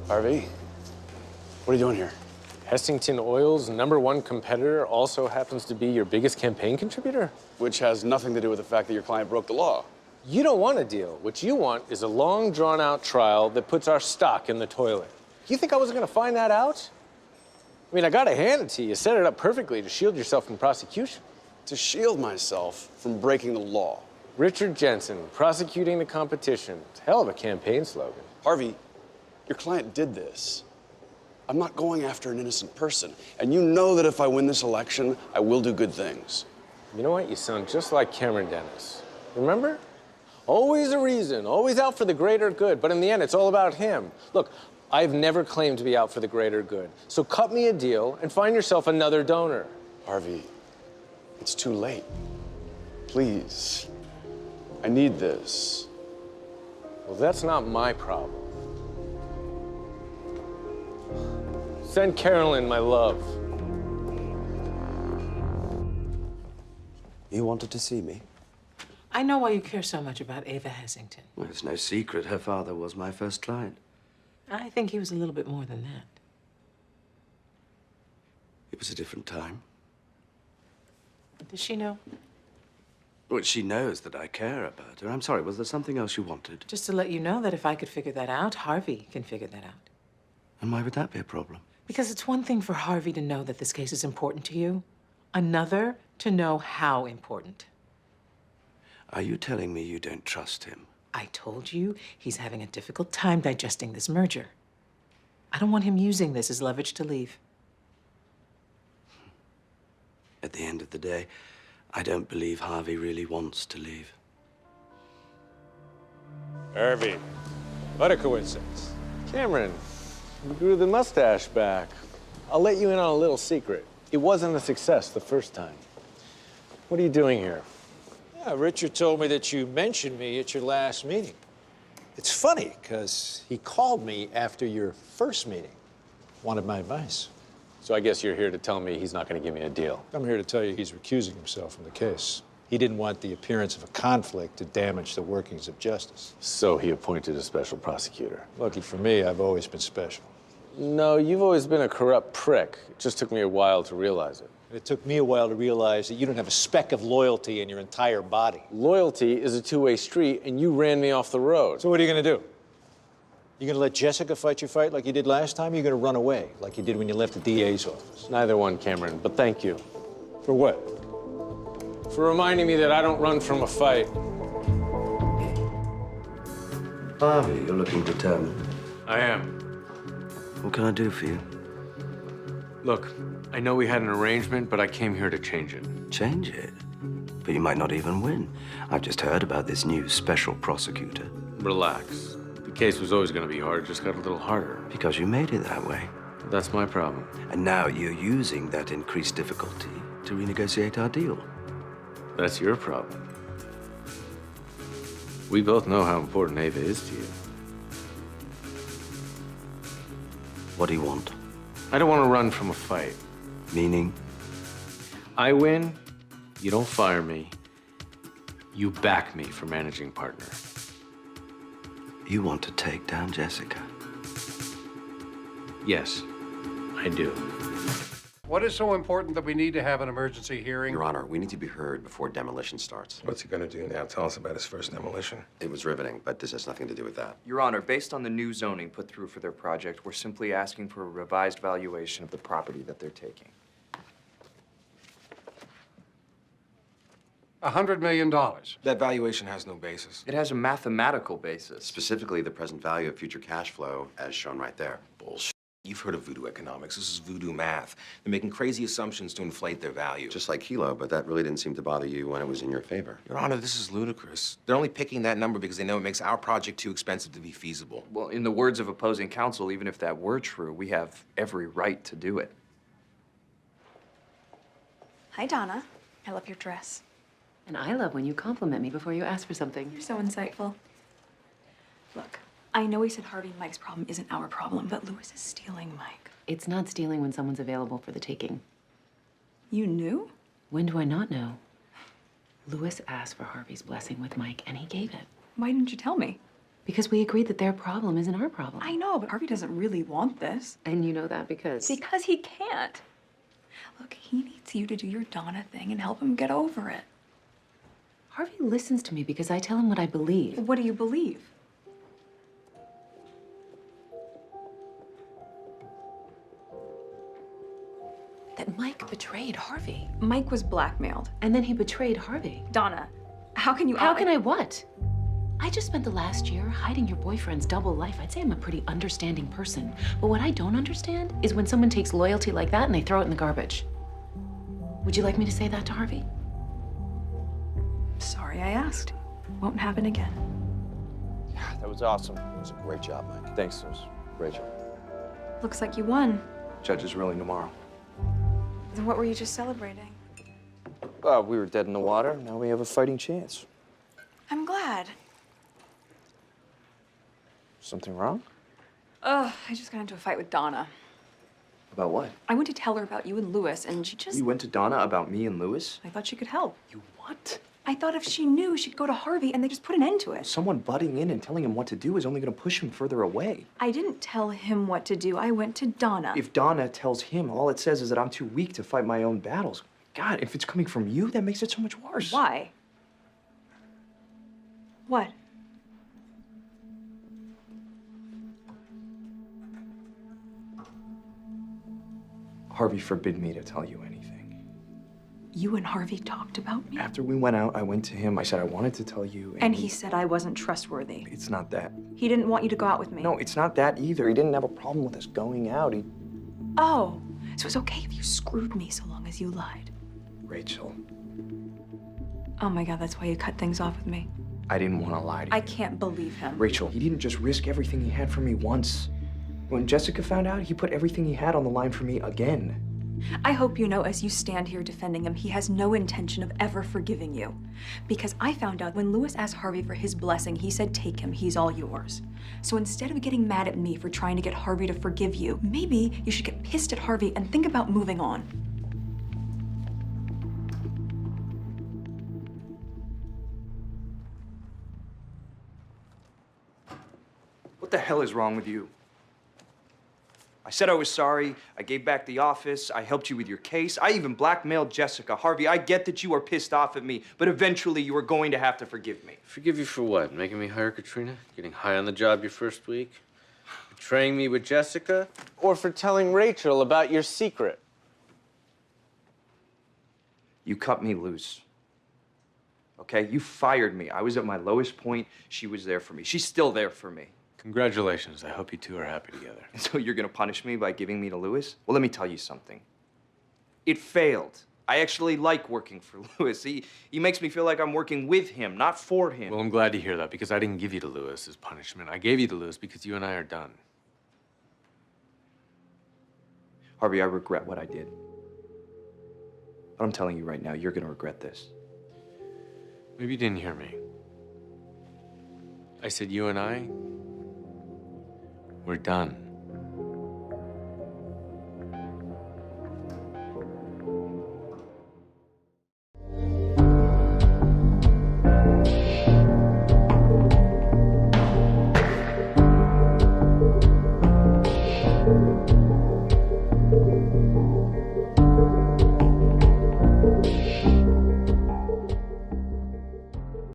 Harvey, what are you doing here? Hessington Oil's #1 competitor also happens to be your biggest campaign contributor? Which has nothing to do with the fact that your client broke the law. You don't want a deal. What you want is a long, drawn-out trial that puts our stock in the toilet. You think I wasn't gonna find that out? I mean, I gotta hand it to you. You set it up perfectly to shield yourself from prosecution. To shield myself from breaking the law. Richard Jensen, prosecuting the competition. It's a hell of a campaign slogan. Harvey, your client did this. I'm not going after an innocent person. And you know that if I win this election, I will do good things. You know what? You sound just like Cameron Dennis. Remember? Always a reason, always out for the greater good, but in the end, it's all about him. Look, I've never claimed to be out for the greater good, so cut me a deal and find yourself another donor. Harvey, it's too late. Please, I need this. Well, that's not my problem. Send Carolyn my love. You wanted to see me? I know why you care so much about Ava Hessington. Well, it's no secret. Her father was my first client. I think he was a little bit more than that. It was a different time. Does she know? Well, she knows that I care about her. I'm sorry, was there something else you wanted? Just to let you know that if I could figure that out, Harvey can figure that out. And why would that be a problem? Because it's one thing for Harvey to know that this case is important to you, another to know how important. Are you telling me you don't trust him? I told you he's having a difficult time digesting this merger. I don't want him using this as leverage to leave. At the end of the day, I don't believe Harvey really wants to leave. Harvey, what a coincidence. Cameron, you grew the mustache back. I'll let you in on a little secret. It wasn't a success the first time. What are you doing here? Yeah, Richard told me that you mentioned me at your last meeting. It's funny, because he called me after your first meeting, wanted my advice. So I guess you're here to tell me he's not going to give me a deal. I'm here to tell you he's recusing himself from the case. He didn't want the appearance of a conflict to damage the workings of justice. So he appointed a special prosecutor. Lucky for me, I've always been special. No, you've always been a corrupt prick. It just took me a while to realize it. It took me a while to realize that you don't have a speck of loyalty in your entire body. Loyalty is a two-way street, and you ran me off the road. So what are you going to do? You going to let Jessica fight your fight like you did last time, or you going to run away like you did when you left the DA's office? Neither one, Cameron, but thank you. For what? For reminding me that I don't run from a fight. Harvey, you're looking determined. I am. What can I do for you? Look, I know we had an arrangement, but I came here to change it. Change it? But you might not even win. I've just heard about this new special prosecutor. Relax. The case was always going to be hard, it just got a little harder. Because you made it that way. That's my problem. And now you're using that increased difficulty to renegotiate our deal. That's your problem. We both know how important Ava is to you. What do you want? I don't want to run from a fight. Meaning? I win, you don't fire me. You back me for managing partner. You want to take down Jessica? Yes, I do. What is so important that we need to have an emergency hearing? Your Honor, we need to be heard before demolition starts. What's he gonna do now? Tell us about his first demolition. It was riveting, but this has nothing to do with that. Your Honor, based on the new zoning put through for their project, we're simply asking for a revised valuation of the property that they're taking. $100 million. That valuation has no basis. It has a mathematical basis. Specifically, the present value of future cash flow, as shown right there. Bullshit. You've heard of voodoo economics. This is voodoo math. They're making crazy assumptions to inflate their value. Just like Kilo, but that really didn't seem to bother you when it was in your favor. Your Honor, this is ludicrous. They're only picking that number because they know it makes our project too expensive to be feasible. Well, in the words of opposing counsel, even if that were true, we have every right to do it. Hi, Donna. I love your dress. And I love when you compliment me before you ask for something. You're so insightful. Look, I know he said Harvey and Mike's problem isn't our problem, but Louis is stealing Mike. It's not stealing when someone's available for the taking. You knew? When do I not know? Louis asked for Harvey's blessing with Mike, and he gave it. Why didn't you tell me? Because we agreed that their problem isn't our problem. I know, but Harvey doesn't really want this. And you know that because... Because he can't. Look, he needs you to do your Donna thing and help him get over it. Harvey listens to me because I tell him what I believe. What do you believe? That Mike betrayed Harvey. Mike was blackmailed. And then he betrayed Harvey. Donna, how can you... How can I what? I just spent the last year hiding your boyfriend's double life. I'd say I'm a pretty understanding person. But what I don't understand is when someone takes loyalty like that and they throw it in the garbage. Would you like me to say that to Harvey? Sorry I asked. Won't happen again. That was awesome. It was a great job, Mike. Thanks, Sus. Rachel. Looks like you won. Judge is ruling tomorrow. Then what were you just celebrating? We were dead in the water. Now we have a fighting chance. I'm glad. Something wrong? Ugh, I just got into a fight with Donna. About what? I went to tell her about you and Louis, and she just... You went to Donna about me and Louis? I thought she could help. You what? I thought if she knew, she'd go to Harvey and they just put an end to it. Someone butting in and telling him what to do is only going to push him further away. I didn't tell him what to do. I went to Donna. If Donna tells him, all it says is that I'm too weak to fight my own battles. God, if it's coming from you, that makes it so much worse. Why? What? Harvey forbid me to tell you anything. You and Harvey talked about me? After we went out, I went to him. I said I wanted to tell you. And he said I wasn't trustworthy. It's not that. He didn't want you to go out with me. No, it's not that either. He didn't have a problem with us going out. He... Oh, so it's okay if you screwed me so long as you lied. Rachel. Oh my God, that's why you cut things off with me. I didn't want to lie to you. I can't believe him. Rachel, he didn't just risk everything he had for me once. When Jessica found out, he put everything he had on the line for me again. I hope you know as you stand here defending him, he has no intention of ever forgiving you. Because I found out when Louis asked Harvey for his blessing, he said, take him, he's all yours. So instead of getting mad at me for trying to get Harvey to forgive you, maybe you should get pissed at Harvey and think about moving on. What the hell is wrong with you? I said I was sorry. I gave back the office. I helped you with your case. I even blackmailed Jessica. Harvey, I get that you are pissed off at me, but eventually you are going to have to forgive me. Forgive you for what? Making me hire Katrina? Getting high on the job your first week? Betraying me with Jessica? Or for telling Rachel about your secret? You cut me loose. Okay? You fired me. I was at my lowest point. She was there for me. She's still there for me. Congratulations. I hope you two are happy together. So you're gonna punish me by giving me to Louis? Well, let me tell you something. It failed. I actually like working for Louis. He makes me feel like I'm working with him, not for him. Well, I'm glad to hear that because I didn't give you to Louis as punishment. I gave you to Louis because you and I are done. Harvey, I regret what I did. But I'm telling you right now, you're gonna regret this. Maybe you didn't hear me. I said you and I, we're done.